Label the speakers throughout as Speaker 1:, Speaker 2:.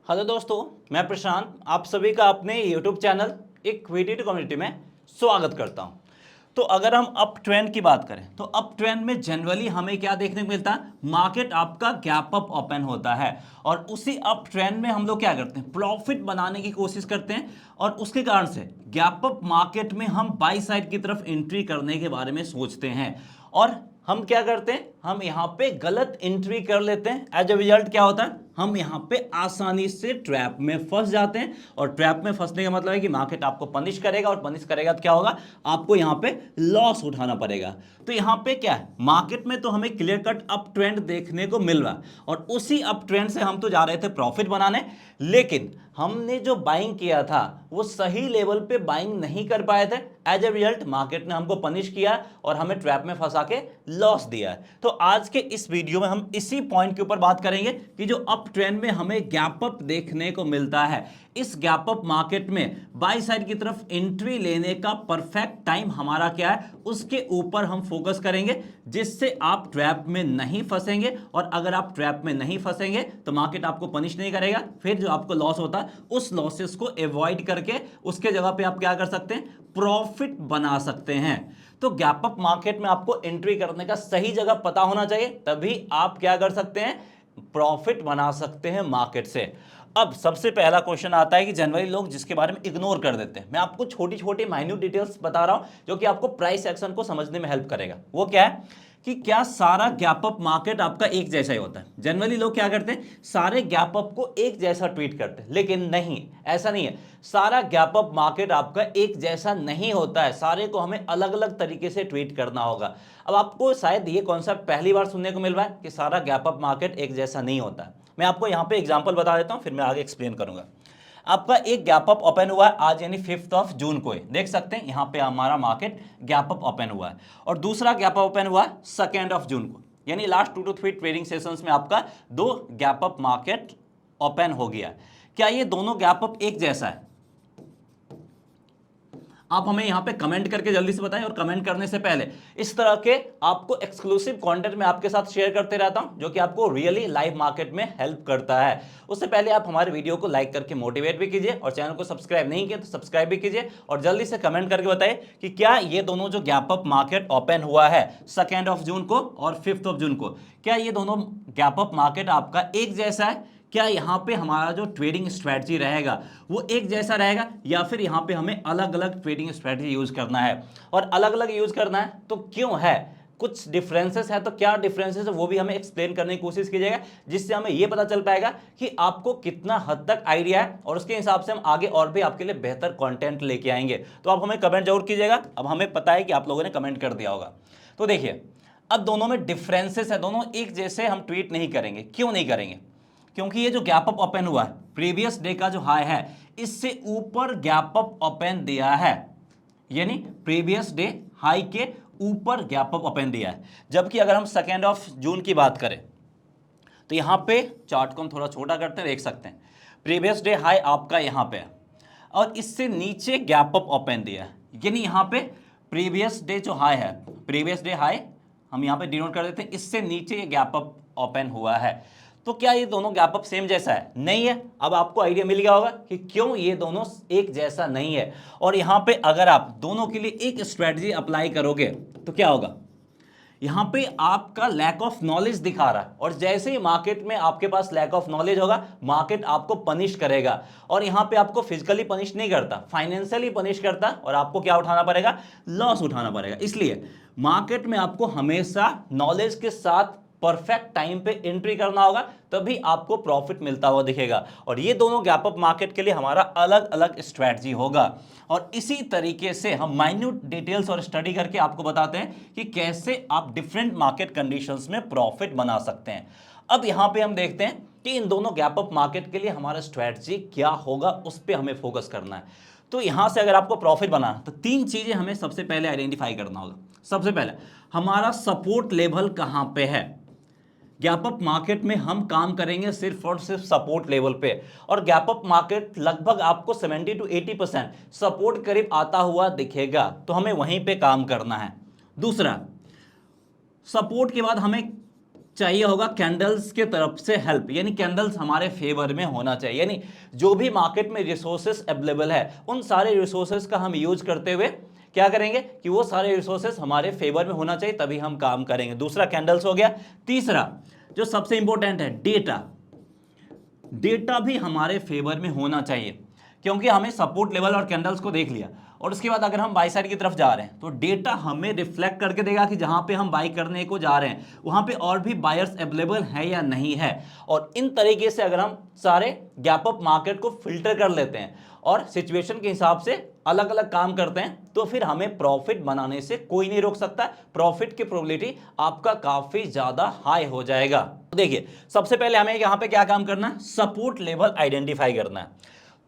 Speaker 1: Hello दोस्तों, मैं प्रशांत आप सभी का अपने YouTube चैनल इक्विटी कम्युनिटी में स्वागत करता हूं। तो अगर हम अप ट्रेंड की बात करें तो अप ट्रेंड में जनरली हमें क्या देखने को मिलता है, मार्केट आपका गैप अप ओपन होता है और उसी अप ट्रेंड में हम लोग क्या करते हैं, प्रॉफिट बनाने की कोशिश करते हैं और उसके कारण से गैप अप मार्केट में हम बाई साइड की तरफ एंट्री करने के बारे में सोचते हैं और हम क्या करते हैं, हम यहां पे गलत एंट्री कर लेते हैं। एज ए रिजल्ट क्या होता है, हम यहां पे आसानी से ट्रैप में फंस जाते हैं और ट्रैप में फंसने का मतलब है कि मार्केट आपको पनिश करेगा और पनिश करेगा तो क्या होगा, आपको यहां पे लॉस उठाना पड़ेगा। तो यहां पे क्या है, मार्केट में तो हमें क्लियर कट अप ट्रेंड देखने को मिल रहा है और उसी अप ट्रेंड से हम तो जा रहे थे प्रॉफिट बनाने, लेकिन हमने जो बाइंग किया था वो सही लेवल पे बाइंग नहीं कर पाए थे। एज ए रिजल्ट मार्केट ने हमको पनिश किया और हमें ट्रैप में फंसा के लॉस दिया है। तो आज के इस वीडियो में हम इसी पॉइंट के ऊपर बात करेंगे कि जो अप ट्रेंड में हमें गैप अप देखने को मिलता है, इस गैप अप मार्केट में बाई साइड की तरफ एंट्री लेने का परफेक्ट टाइम हमारा क्या है, उसके ऊपर हम फोकस करेंगे जिससे आप ट्रैप में नहीं फंसेंगे। और अगर आप ट्रैप में नहीं फंसेंगे तो मार्केट आपको पनिश नहीं करेगा, फिर जो आपको लॉस होता है उस लॉसेस को अवॉइड करके उसके जगह पे आप क्या कर सकते हैं, प्रॉफिट बना सकते हैं। तो गैप अप मार्केट में आपको एंट्री करने का सही जगह पता होना चाहिए, तभी आप क्या कर सकते हैं, प्रॉफिट बना सकते हैं मार्केट से। अब सबसे पहला क्वेश्चन आता है कि जनरली लोग जिसके बारे में इग्नोर कर देते हैं, मैं आपको छोटी छोटी माइन्यूट डिटेल्स बता रहा हूं जो कि आपको प्राइस एक्शन को समझने में हेल्प करेगा। वो क्या है कि क्या सारा गैप अप मार्केट आपका एक जैसा ही होता है। जनरली लोग क्या करते हैं, सारे गैप अप को एक जैसा ट्रीट करते हैं, लेकिन नहीं, ऐसा नहीं है। सारा गैप अप मार्केट आपका एक जैसा नहीं होता है, सारे को हमें अलग अलग तरीके से ट्रीट करना होगा। अब आपको शायद ये कॉन्सेप्ट पहली बार सुनने को मिल रहा है कि सारा गैप अप मार्केट एक जैसा नहीं होता है। मैं आपको यहां पे एग्जांपल बता देता हूं, फिर मैं आगे एक्सप्लेन करूंगा। आपका एक गैप अप ओपन हुआ है आज यानी 5 जून को, देख सकते हैं यहां पे हमारा मार्केट गैप अप ओपन हुआ है। और दूसरा गैप अप ओपन हुआ है 2 जून को, यानी लास्ट 2 to 3 ट्रेडिंग सेशंस में आपका 2 गैप अप मार्केट ओपन हो गया। क्या ये दोनों गैप अप एक जैसा है? आप हमें यहां पे कमेंट करके जल्दी से बताएं। और कमेंट करने से पहले इस तरह के आपको एक्सक्लूसिव कंटेंट मैं आपके साथ शेयर करते रहता हूं जो कि आपको रियली लाइव मार्केट में हेल्प करता है। उससे पहले आप हमारे वीडियो को लाइक करके मोटिवेट भी कीजिए और चैनल को सब्सक्राइब नहीं किया तो सब्सक्राइब भी कीजिए और जल्दी से कमेंट करके बताइए कि क्या ये दोनों जो गैप अप मार्केट ओपन हुआ है 2 जून को और 5 जून को, क्या ये दोनों गैप अप मार्केट आपका एक जैसा है? क्या यहां पे हमारा जो ट्रेडिंग स्ट्रेटजी रहेगा वो एक जैसा रहेगा या फिर यहां पे हमें अलग अलग ट्रेडिंग स्ट्रेटजी यूज करना है? और अलग अलग यूज करना है तो क्यों है, कुछ डिफरेंसेस है तो क्या डिफरेंसेस है वो भी हमें एक्सप्लेन करने की कोशिश कीजिएगा, जिससे हमें यह पता चल पाएगा कि आपको कितना हद तक आइडिया है और उसके हिसाब से हम आगे और भी आपके लिए बेहतर कंटेंट लेके आएंगे। तो आप हमें कमेंट जरूर कीजिएगा। अब हमें पता है कि आप लोगों ने कमेंट कर दिया होगा। तो देखिए, अब दोनों में डिफरेंसेस है, दोनों एक जैसे हम ट्रीट नहीं करेंगे। क्यों नहीं करेंगे? क्योंकि ये जो गैप अप ओपन हुआ है, प्रीवियस डे का जो हाई है इससे ऊपर गैप अप ओपन दिया है, यानी प्रीवियस डे हाई के ऊपर गैप अप ओपन दिया है। जबकि अगर हम 2 जून की बात करें तो यहां पे चार्ट को हम थोड़ा छोटा करते हैं, देख सकते हैं प्रीवियस डे हाई आपका यहां पे है और इससे नीचे गैप अप ओपन दिया है, यानी यहां पे प्रीवियस डे जो हाई है, प्रीवियस डे हाई हम यहां पे डिनोट कर देते हैं, इससे नीचे ये गैप अप ओपन हुआ है। तो क्या ये दोनों गैप अप सेम जैसा है? नहीं है। अब आपको आइडिया मिल गया होगा कि क्यों ये दोनों एक जैसा नहीं है। और यहां पे अगर आप दोनों के लिए एक स्ट्रेटजी अप्लाई करोगे तो क्या होगा, यहां पे आपका लैक ऑफ नॉलेज दिखा रहा है और जैसे ही मार्केट में आपके पास लैक ऑफ नॉलेज होगा मार्केट आपको पनिश करेगा। और यहां पे आपको फिजिकली पनिश नहीं करता, फाइनेंशियली पनिश करता और आपको क्या उठाना पड़ेगा, लॉस उठाना पड़ेगा। इसलिए मार्केट में आपको हमेशा नॉलेज के साथ परफेक्ट टाइम पे एंट्री करना होगा, तभी आपको प्रॉफिट मिलता हुआ दिखेगा। और ये दोनों गैप अप मार्केट के लिए हमारा अलग अलग स्ट्रेटजी होगा और इसी तरीके से हम माइन्यूट डिटेल्स और स्टडी करके आपको बताते हैं कि कैसे आप डिफरेंट मार्केट कंडीशंस में प्रॉफिट बना सकते हैं। अब यहां पे हम देखते हैं कि इन दोनों गैप अप मार्केट के लिए हमारा स्ट्रेटजी क्या होगा, उस पर हमें फोकस करना है। तो यहां से अगर आपको प्रॉफिट बनाना तो 3 चीजें हमें सबसे पहले आइडेंटिफाई करना होगा। सबसे पहले हमारा सपोर्ट लेवल कहां पे है। गैप अप मार्केट में हम काम करेंगे सिर्फ और सिर्फ सपोर्ट लेवल पे और गैप अप मार्केट लगभग आपको 70 to 80% सपोर्ट करीब आता हुआ दिखेगा, तो हमें वहीं पे काम करना है। दूसरा, सपोर्ट के बाद हमें चाहिए होगा कैंडल्स के तरफ से हेल्प, यानी कैंडल्स हमारे फेवर में होना चाहिए, यानी जो भी मार्केट में रिसोर्सेस अवेलेबल है उन सारे रिसोर्सेस का हम यूज करते हुए क्या करेंगे कि वो सारे रिसोर्सेस हमारे फेवर में होना चाहिए, तभी हम काम करेंगे। दूसरा कैंडल्स हो गया। तीसरा जो सबसे इंपॉर्टेंट है, डेटा। डेटा भी हमारे फेवर में होना चाहिए, क्योंकि हमें सपोर्ट लेवल और कैंडल्स को देख लिया और उसके बाद अगर हम बाई साइड की तरफ जा रहे हैं तो डेटा हमें रिफ्लेक्ट करके देगा कि जहां पे हम बाई करने को जा रहे हैं वहां पे और भी बायर्स अवेलेबल है या नहीं है। और इन तरीके से अगर हम सारे गैप अप मार्केट को फिल्टर कर लेते हैं और सिचुएशन के हिसाब से अलग अलग काम करते हैं तो फिर हमें प्रॉफिट बनाने से कोई नहीं रोक सकता। प्रॉफिट की प्रोबेबिलिटी आपका काफी ज्यादा हाई हो जाएगा। देखिए सबसे पहले हमें यहां पे क्या काम करना है, सपोर्ट लेवल आइडेंटिफाई करना है।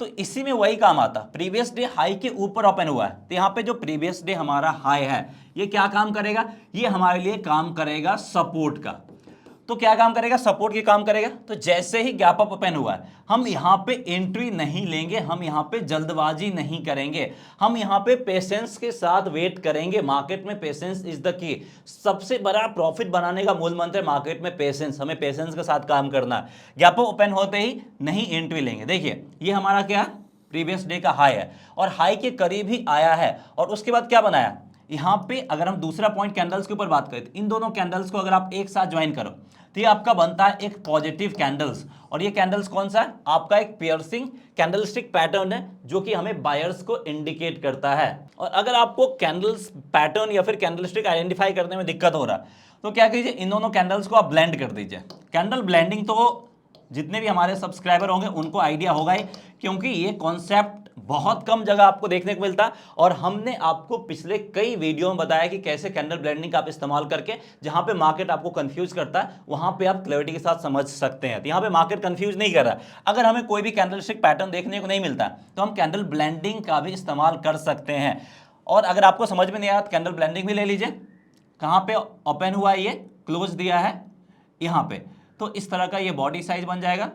Speaker 1: तो इसी में वही काम आता, प्रीवियस डे हाई के ऊपर ओपन हुआ है तो यहां पे जो प्रीवियस डे हमारा हाई है ये क्या काम करेगा, ये हमारे लिए काम करेगा सपोर्ट का। तो क्या काम करेगा, सपोर्ट की काम करेगा। तो जैसे ही गैप अप ओपन हुआ है हम यहां पे एंट्री नहीं लेंगे, हम यहां पे जल्दबाजी नहीं करेंगे, हम यहां पे पेशेंस के साथ वेट करेंगे। मार्केट में पेशेंस इज द की। सबसे बड़ा प्रॉफिट बनाने का मूल मंत्र है मार्केट में पेशेंस, हमें पेशेंस के साथ काम करना है। गैप अप ओपन होते ही नहीं एंट्री लेंगे। देखिए ये हमारा क्या प्रीवियस डे का हाई है और हाई के करीब ही आया है और उसके बाद क्या बनाया, यहां पे अगर हम दूसरा पॉइंट कैंडल्स के ऊपर बात करें तो इन दोनों कैंडल्स को अगर आप एक साथ ज्वाइन करो तो ये आपका बनता है एक पॉजिटिव कैंडल्स। और ये कैंडल्स कौन सा है, आपका एक पियर्सिंग कैंडलस्टिक पैटर्न है जो कि हमें बायर्स को इंडिकेट करता है। और अगर आपको कैंडल्स पैटर्न या फिर कैंडलस्टिक आइडेंटिफाई करने में दिक्कत हो रहा है तो क्या कीजिए, इन दोनों कैंडल्स को आप ब्लेंड कर दीजिए। कैंडल ब्लेंडिंग तो जितने भी हमारे सब्सक्राइबर होंगे उनको आइडिया होगा ही, क्योंकि ये कॉन्सेप्ट बहुत कम जगह आपको देखने को मिलता है और हमने आपको पिछले कई वीडियो में बताया कि कैसे कैंडल ब्लेंडिंग का आप इस्तेमाल करके जहां पे मार्केट आपको कंफ्यूज करता है वहां पे आप क्लैरिटी के साथ समझ सकते हैं। तो यहां पे मार्केट कंफ्यूज नहीं कर रहा। अगर हमें कोई भी कैंडलस्टिक पैटर्न देखने को नहीं मिलता तो हम कैंडल ब्लेंडिंग का भी इस्तेमाल कर सकते हैं। और अगर आपको समझ में नहीं आया तो कैंडल ब्लेंडिंग भी ले लीजिए। कहां पे ओपन हुआ है, ये क्लोज दिया है यहां पे, तो इस तरह का ये बॉडी साइज बन जाएगा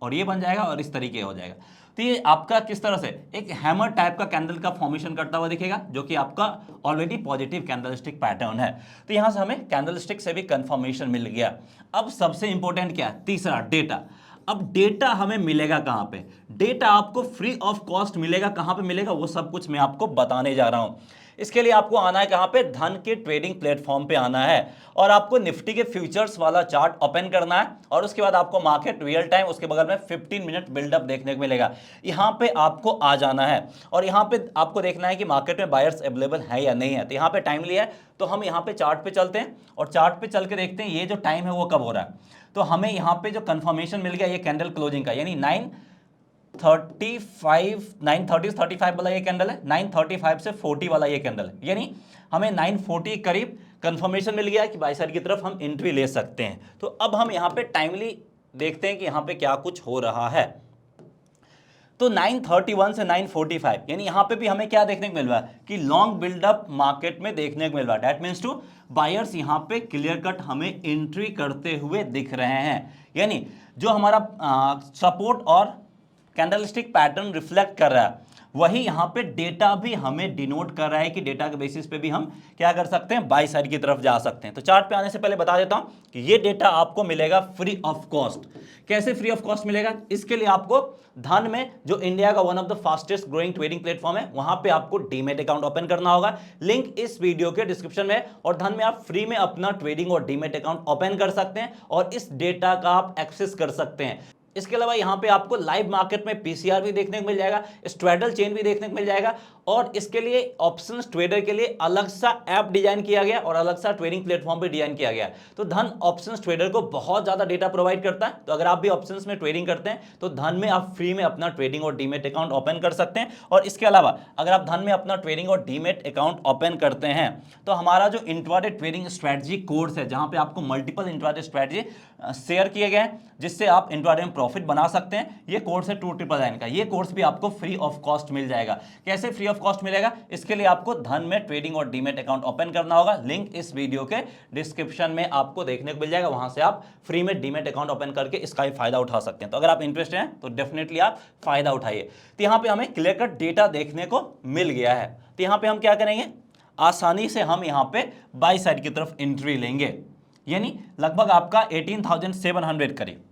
Speaker 1: और ये बन जाएगा और इस तरीके हो जाएगा। तो ये आपका किस तरह से एक हैमर टाइप का कैंडल का फॉर्मेशन करता हुआ दिखेगा जो कि आपका ऑलरेडी पॉजिटिव कैंडलस्टिक पैटर्न है। तो यहां से हमें कैंडलस्टिक से भी कंफर्मेशन मिल गया। अब सबसे इंपॉर्टेंट क्या है, तीसरा डेटा। अब डेटा हमें मिलेगा कहां पे, डेटा आपको फ्री ऑफ कॉस्ट मिलेगा। कहां पे मिलेगा वो सब कुछ मैं आपको बताने जा रहा हूं। इसके लिए आपको आना है कहां पे, धन के ट्रेडिंग प्लेटफॉर्म पे आना है और आपको निफ्टी के फ्यूचर्स वाला चार्ट ओपन करना है और उसके बाद आपको मार्केट रियल टाइम, उसके बगल में 15 मिनट बिल्डअप देखने को मिलेगा। यहां पे आपको आ जाना है और यहां पे आपको देखना है कि मार्केट में बायर्स अवेलेबल है या नहीं है। तो यहां पे टाइम लिया है तो हम यहां पे चार्ट पे चलते हैं और चार्ट पे चल के देखते हैं ये जो टाइम है वो कब हो रहा है। तो हमें यहां पे जो कंफर्मेशन मिल गया ये कैंडल क्लोजिंग का, यानी 9:35 वाला ये कैंडल है, 9:35 से 40 वाला ये कैंडल है, यानी हमें 9:40 करीब कंफर्मेशन मिल गया कि बाई साइड की तरफ हम एंट्री ले सकते हैं। तो अब हम यहां पे टाइमली देखते हैं कि यहां पे क्या कुछ हो रहा है। तो 9:31 से 9:45 यानी यहां पे भी हमें क्या देखने को मिल रहा है कि लॉन्ग बिल्डअप मार्केट में देखने को मिल रहा है। दैट मीन्स टू बायर्स यहां पे क्लियर कट हमें एंट्री करते हुए दिख रहे हैं, यानी जो हमारा सपोर्ट और कैंडलस्टिक पैटर्न रिफ्लेक्ट कर रहा है वही यहां पे डेटा भी हमें डिनोट कर रहा है कि डेटा के बेसिस पे भी हम क्या कर सकते हैं, बाई साइड की तरफ जा सकते हैं। तो चार्ट पे आने से पहले बता देता हूं कि ये डेटा आपको मिलेगा फ्री ऑफ कॉस्ट। कैसे फ्री ऑफ कॉस्ट मिलेगा, इसके लिए आपको धन में, जो इंडिया का one of the fastest growing trading platform है, वहां पे आपको डीमेट अकाउंट ओपन करना होगा। लिंक इस वीडियो के डिस्क्रिप्शन में। और धन में आप फ्री में अपना ट्रेडिंग और डीमेट अकाउंट ओपन कर सकते हैं और इस डेटा का आप एक्सेस कर सकते हैं। इसके अलावा यहां पे आपको लाइव मार्केट में पीसीआर भी देखने को मिल जाएगा, स्ट्रैडल चेन भी देखने को मिल जाएगा और इसके लिए ऑप्शंस ट्रेडर के लिए अलग सा ऐप डिजाइन किया गया और अलग सा ट्रेडिंग प्लेटफॉर्म भी डिजाइन किया गया। तो धन ऑप्शंस ट्रेडर को बहुत ज्यादा डेटा प्रोवाइड करता है। तो अगर आप भी ऑप्शंस में ट्रेडिंग करते हैं तो धन में आप फ्री में अपना ट्रेडिंग और डीमेट अकाउंट ओपन कर सकते हैं। और इसके अलावा अगर आप धन में अपना ट्रेडिंग और डीमेट अकाउंट ओपन करते हैं तो हमारा जो इंट्राडे ट्रेडिंग स्ट्रेटजी कोर्स है, जहां पे आपको मल्टीपल इंट्राडे स्ट्रेटजी शेयर किए गए हैं जिससे आप इंट्राडे में प्रॉफिट बना सकते हैं, ये कोर्स है 299 का। ये कोर्स भी आपको फ्री ऑफ कॉस्ट मिल जाएगा। कैसे फ्री ऑफ कॉस्ट मिलेगा, इसके लिए आपको धन में ट्रेडिंग और डीमेट अकाउंट ओपन करना होगा। लिंक इस वीडियो के डिस्क्रिप्शन में आपको देखने को मिल जाएगा, वहां से आप फ्री में डीमेट अकाउंट ओपन करके इसका ही फायदा उठा सकते हैं। तो अगर आप इंटरेस्टेड हैं तो डेफिनेटली आप फायदा उठाइए। तो यहां पे हमें क्लियर कट डेटा देखने को मिल गया है। तो यहां पे हम क्या करेंगे, आसानी से हम यहां पे बाई साइड की तरफ एंट्री लेंगे। यानी लगभग आपका 18,700 करीब,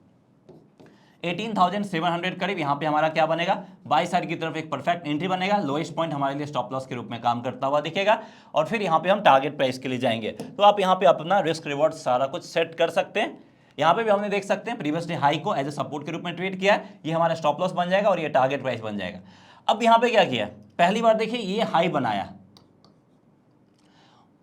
Speaker 1: 18,700 करीब यहाँ पे हमारा क्या बनेगा, बाई साइड की तरफ एक परफेक्ट एंट्री बनेगा, लोएस्ट पॉइंट हमारे लिए स्टॉप लॉस के रूप में काम करता हुआ दिखेगा, और फिर यहाँ पे हम टारगेट प्राइस के लिए जाएंगे। तो आप यहाँ पे अपना रिस्क रिवॉर्ड सारा कुछ सेट कर सकते हैं। यहाँ पे भी हमने देख सकते हैं प्रीवियस डे हाई को एज ए सपोर्ट के रूप में ट्रीट किया है, ये हमारा स्टॉप लॉस बन जाएगा और ये टारगेट प्राइस बन जाएगा। अब यहाँ पे क्या किया, पहली बार देखिए ये हाई बनाया,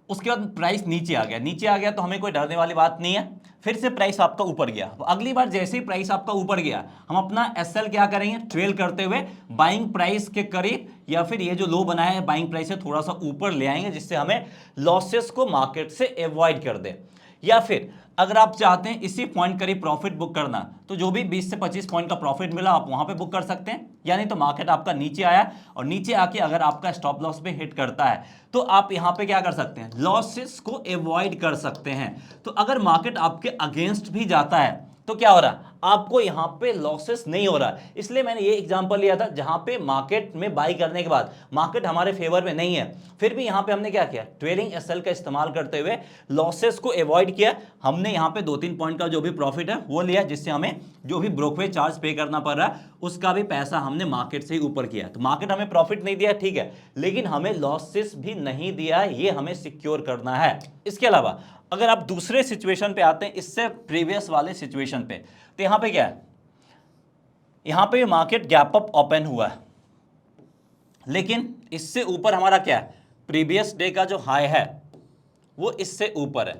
Speaker 1: उसके बाद प्राइस नीचे आ गया, नीचे आ गया तो हमें कोई डरने वाली बात नहीं है, फिर से प्राइस आपका ऊपर गया। अगली बार जैसे ही प्राइस आपका ऊपर गया, हम अपना एसएल क्या करेंगे, ट्रेल करते हुए बाइंग प्राइस के करीब या फिर ये जो लो बनाया है बाइंग प्राइस से थोड़ा सा ऊपर ले आएंगे, जिससे हमें लॉसेस को मार्केट से अवॉइड कर दे। या फिर अगर आप चाहते हैं इसी पॉइंट करीब प्रॉफिट बुक करना, तो जो भी 20 से 25 पॉइंट का प्रॉफिट मिला आप वहां पे बुक कर सकते हैं। यानी तो मार्केट आपका नीचे आया और नीचे आके अगर आपका स्टॉप लॉस पे हिट करता है तो आप यहां पे क्या कर सकते हैं, लॉसेस को अवॉइड कर सकते हैं। तो अगर मार्केट आपके अगेंस्ट भी जाता है तो क्या हो रहा है, आपको यहां पे लॉसेस नहीं हो रहा। इसलिए मैंने ये एग्जांपल लिया था जहां पे मार्केट में बाई करने के बाद मार्केट हमारे फेवर में नहीं है, फिर भी यहां पे हमने क्या किया, ट्रेलिंग एसएल का इस्तेमाल करते हुए लॉसेस को अवॉइड किया। हमने यहां पे 2-3 पॉइंट का जो भी प्रॉफिट है वो लिया, जिससे हमें जो भी ब्रोकरेज चार्ज पे करना पड़ रहा है उसका भी पैसा हमने मार्केट से ही ऊपर किया। तो मार्केट हमें प्रॉफिट नहीं दिया ठीक है, लेकिन हमें लॉसेस भी नहीं दिया, ये हमें सिक्योर करना है। इसके अलावा अगर आप दूसरे सिचुएशन पे आते हैं, इससे प्रीवियस वाले सिचुएशन पे, तो यहां पे क्या है, यहां पे मार्केट गैप अप ओपन हुआ है, लेकिन इससे ऊपर हमारा क्या है, प्रीवियस डे का जो हाई है वो इससे ऊपर है।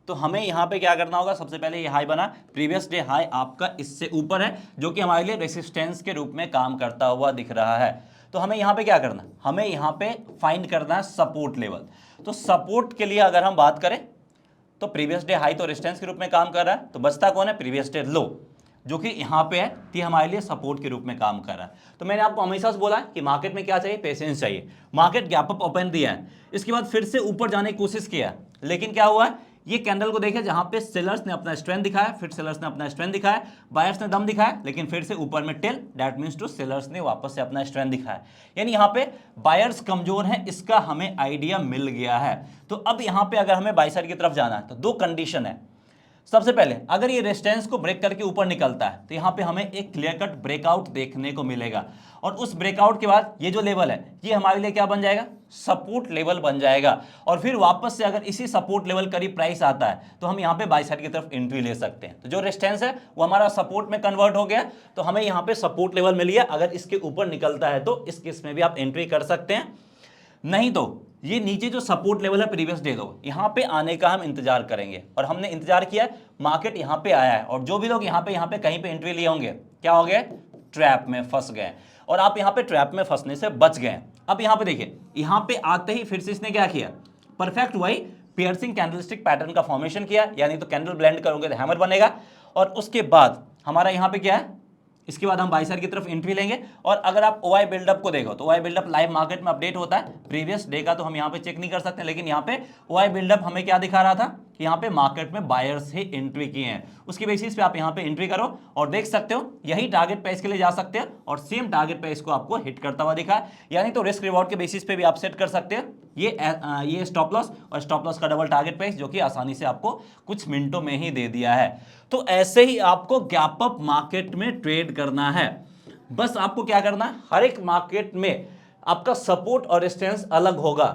Speaker 1: तो हमें यहां पे क्या करना होगा, सबसे पहले ये हाई बना, प्रीवियस डे हाई आपका इससे ऊपर है, जो कि हमारे लिए रेसिस्टेंस के रूप में काम करता हुआ दिख रहा है। तो हमें यहां पे क्या करना, हमें यहां पे फाइंड करना है सपोर्ट लेवल। तो सपोर्ट के लिए अगर हम बात करें तो प्रीवियस डे हाई तो रेजिस्टेंस के रूप में काम कर रहा है, तो बचता कौन है, प्रीवियस डे लो, जो कि यहां पे है, ये हमारे लिए सपोर्ट के रूप में काम कर रहा है। तो मैंने आपको हमेशा से बोला है कि मार्केट में क्या चाहिए, पेशेंस चाहिए। मार्केट गैप अप ओपन दिया है, इसके बाद फिर से ऊपर जाने की कोशिश किया, लेकिन क्या हुआ है, ये कैंडल को देखे जहां पे सेलर्स ने अपना स्ट्रेंथ दिखाया, फिर सेलर्स ने अपना स्ट्रेंथ दिखाया, बायर्स ने दम दिखाया, लेकिन फिर से ऊपर में till, that means two sellers ने वापस से अपना स्ट्रेंथ दिखाया। यानी यहां पे बायर्स कमजोर हैं, इसका हमें आइडिया मिल गया है। तो अब यहां पे अगर हमें बाय साइड की तरफ जाना है तो दो कंडीशन है। सबसे पहले अगर ये रेजिस्टेंस को ब्रेक करके ऊपर निकलता है तो यहां पे हमें एक क्लियर कट ब्रेकआउट देखने को मिलेगा, और उस ब्रेकआउट के बाद ये जो लेवल है ये हमारे लिए क्या बन जाएगा, सपोर्ट लेवल बन जाएगा। और फिर वापस से अगर इसी सपोर्ट लेवल करीब प्राइस आता है तो हम यहां पे बाय साइड की तरफ एंट्री ले सकते हैं। तो जो रेजिस्टेंस है वो हमारा सपोर्ट में कन्वर्ट हो गया, तो हमें यहां पे सपोर्ट लेवल मिल गया। अगर इसके ऊपर निकलता है तो इस केस में भी आप एंट्री कर सकते हैं, नहीं तो ये नीचे जो सपोर्ट लेवल है प्रीवियस डे दो, यहां पे आने का हम इंतजार करेंगे। और हमने इंतजार किया, मार्केट यहां पे आया है, और जो भी लोग यहां पे कहीं पे एंट्री लिए होंगे क्या हो गए, ट्रैप में फंस गए, और आप यहां पे ट्रैप में फंसने से बच गए। अब यहां पे देखिए, यहां पे आते ही फिर से इसने क्या किया, परफेक्ट वही पियर्सिंग कैंडलस्टिक पैटर्न का फॉर्मेशन किया, यानी तो कैंडल ब्लेंड करोगे तो हैमर बनेगा। और उसके बाद हमारा यहां पे क्या है, इसके बाद हम बाय साइड की तरफ एंट्री लेंगे। और अगर आप ओआई बिल्डअप को देखो तो ओआई बिल्डअप लाइव मार्केट में अपडेट होता है, प्रीवियस डे का तो हम यहां पे चेक नहीं कर सकते, लेकिन यहां पे ओआई बिल्डअप हमें क्या दिखा रहा था कि यहां पे मार्केट में बायर्स ही एंट्री किए हैं। उसकी बेसिस पे आप यहां पे एंट्री करो और देख सकते हो यही टारगेट प्राइस के लिए जा सकते हो, और सेम टारगेट प्राइस को आपको हिट करता हुआ दिखा। यानी तो रिस्क रिवॉर्ड के बेसिस पे भी आप सेट कर सकते हो ये स्टॉप लॉस और स्टॉप लॉस का डबल टारगेट प्राइस, जो कि आसानी से आपको कुछ मिनटों में ही दे दिया है। तो ऐसे ही आपको गैप अप मार्केट में ट्रेड करना है। बस आपको क्या करना है, हर एक मार्केट में आपका सपोर्ट और रेजिस्टेंस अलग होगा,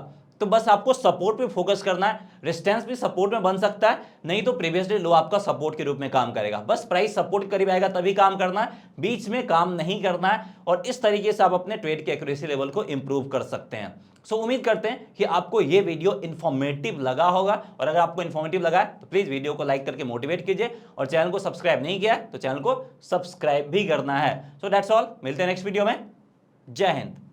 Speaker 1: तो बस आपको सपोर्ट पे फोकस करना है। रेजिस्टेंस भी सपोर्ट में बन सकता है, नहीं तो प्रीवियस डे लो आपका सपोर्ट के रूप में काम करेगा। बस प्राइस सपोर्ट के करीब आएगा तभी काम करना है, बीच में काम नहीं करना है। और इस तरीके से आप अपने ट्रेड के एक्यूरेसी लेवल को इंप्रूव कर सकते हैं। सो उम्मीद करते हैं कि आपको ये वीडियो इन्फॉर्मेटिव लगा होगा, और अगर आपको इन्फॉर्मेटिव लगा है तो प्लीज वीडियो को लाइक करके मोटिवेट कीजिए, और चैनल को सब्सक्राइब नहीं किया तो चैनल को सब्सक्राइब भी करना है। सो दैट्स ऑल, मिलते हैं नेक्स्ट वीडियो में। जय हिंद।